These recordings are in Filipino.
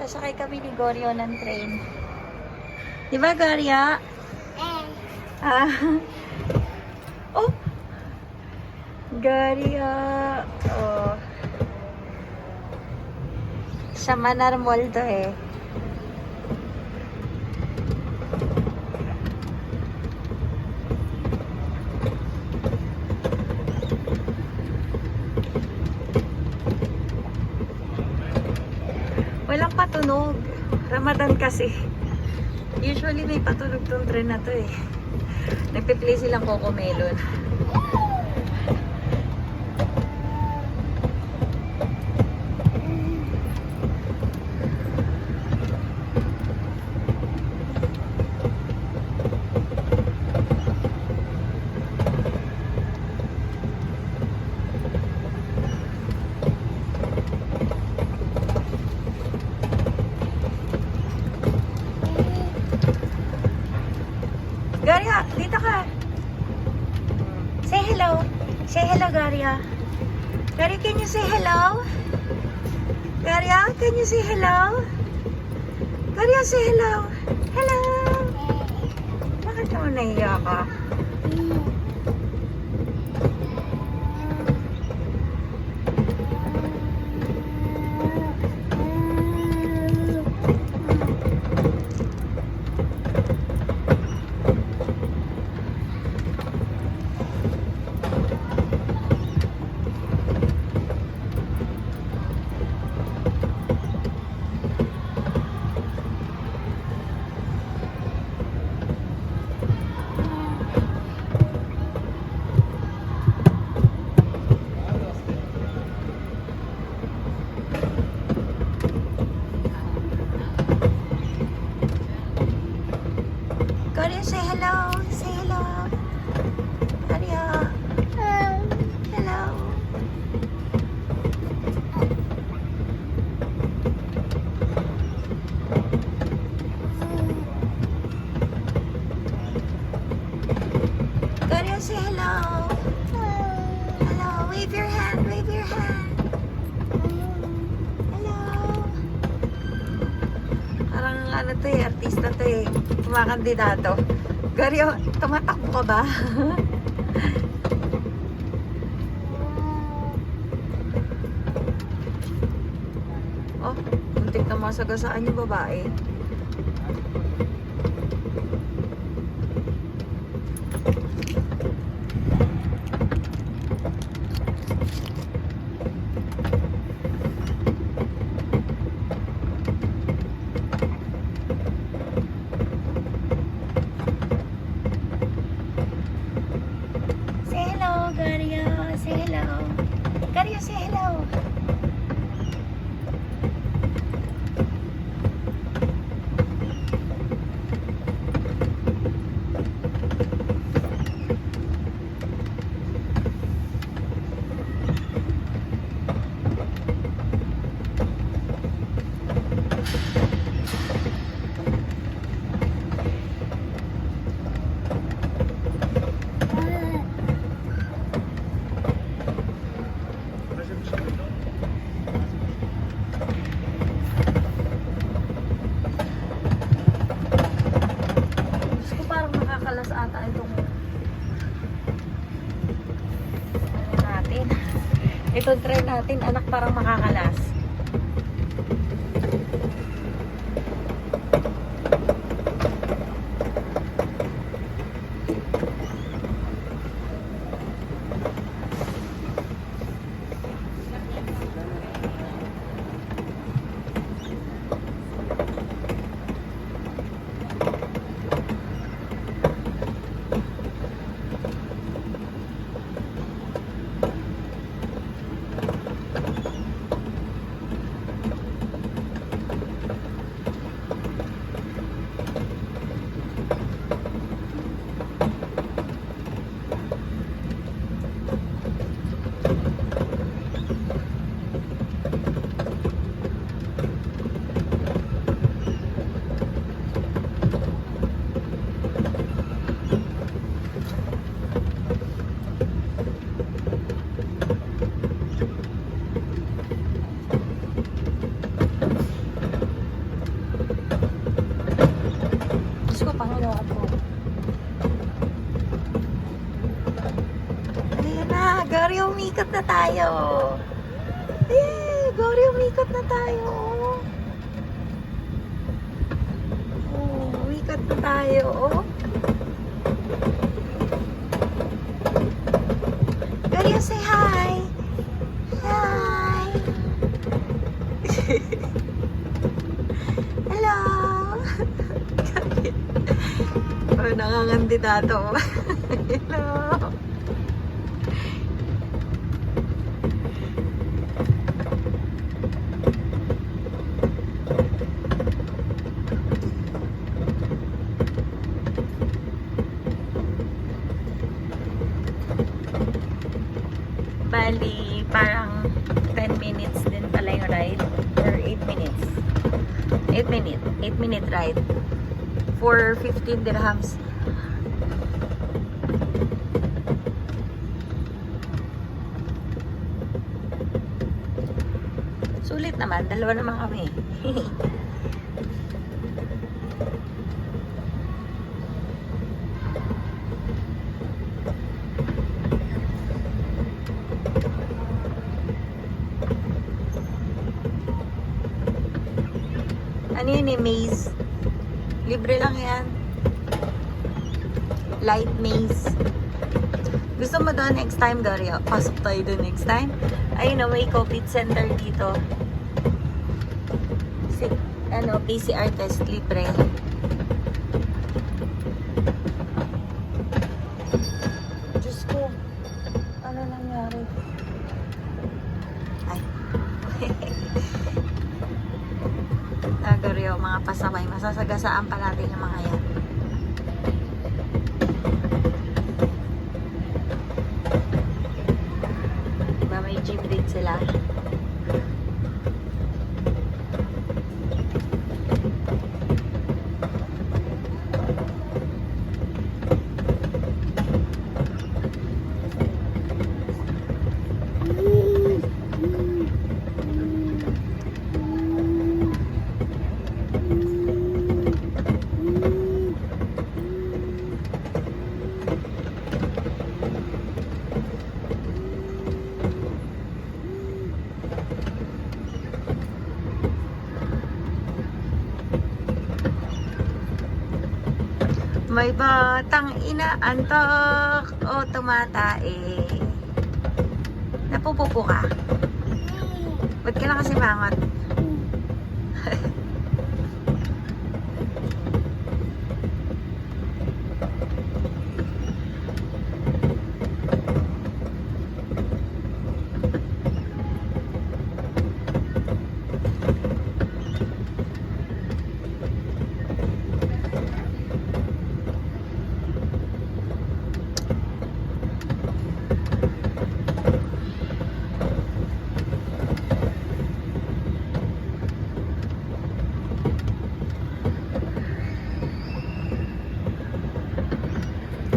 Sasakay kami ni Goryo ng train. Di ba, Goryo? Ah. Oh! Goryo! Oh. Sa Manar Mall to eh. Walang patunog. Ramadan kasi. Usually may patunog tong train na to eh. Nagpe-play silang Coco Melon. Garya, dito ka. Say hello. Say hello, Garya. Garya, can you say hello? Garya, can you say hello? Garya, say hello. Hello. Bakit naman nahiya ka? Garya, say hello. Say hello. Garya. Hello. Garya, say hello. Hello. Wave your hand. Wave your hand. Hello. Parang ano to eh, artista to eh. Kumakandidato. Garyo, tumatakbo ka ba? Oh, muntik na masagasaan yung babae. Garya, say hello. Garya, say hello. Itong try natin, anak, parang makakalas. umikot na tayo. Gloria, umikot na tayo. Umikot na tayo. Gloria, say hi. Hi. Hello. Oh, nangangandidato. Hello. Bali, parang 10 minutes din pala yung ride. Or 8 minutes. 8 minute ride. For 15 dirhams. Sulit naman. Dalawa naman kami. Ano yun eh, maze. Libre lang yan. Light maze. Gusto mo doon next time, Dario? Pasok tayo doon next time. Ayun na, may COVID center dito. PCR test, libre. Diyos ko. Ano nangyari? Ay. Dario, mga pasaway. Masasagasaan pa natin yung mga yan. Diba may jeep din sila? May batang inaantok o tumatae. Napupupo ka? Ba't ka na kasi mangot?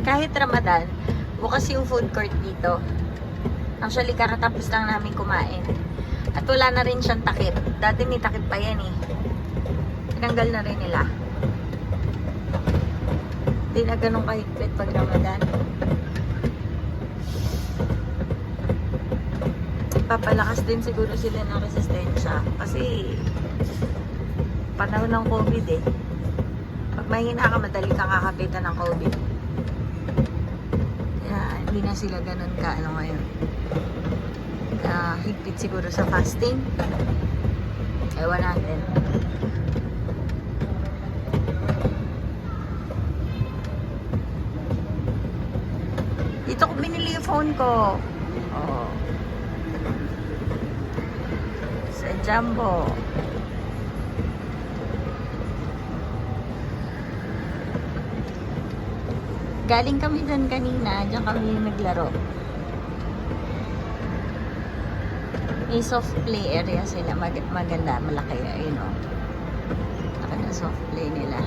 Kahit Ramadan, bukas yung food court dito. Actually, karatapos lang namin kumain. At wala na rin siyang takip. Dati may takip pa yan eh. Tinanggal na rin nila. Hindi na ganun kahigpit pag Ramadan. Papalakas din siguro sila ng resistensya. Kasi panahon ng COVID eh. Pag mahina ka, madali kang kakapitan ng COVID. Hindi na sila ganun ka ano ngayon. Higpit siguro sa fasting. Ewan natin. Dito ko binili yung phone ko. Oh. Sa Jumbo. Galing kami dyan kanina, dyan kami naglaro. May soft play area sila, maganda, malaki, ayun o. Laki na soft play nila.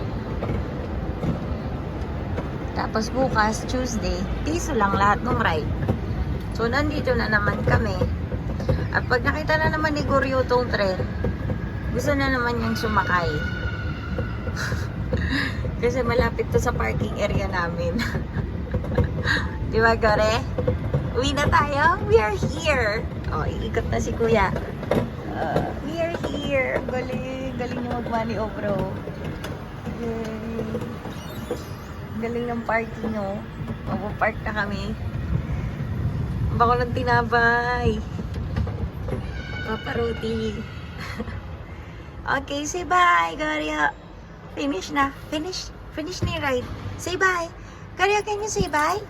Tapos bukas, Tuesday, piso lang lahat ng ride. So, nandito na naman kami. At pag nakita na naman ni Guryo tong tren, gusto na naman niyang sumakay. Kasi malapit to sa parking area namin. Di ba, Gore? Uwi na tayo? We are here. Oh, iikot na si kuya. We are here. Galing. Galing niyo mag-money bro. Yay. Galing ng party nyo. Mag-park na kami. Ang bako ng tinapay. Paparuti. Okay, say bye, Garia. Finish na. Finish na yung ride. Say bye. Garia, can you say bye?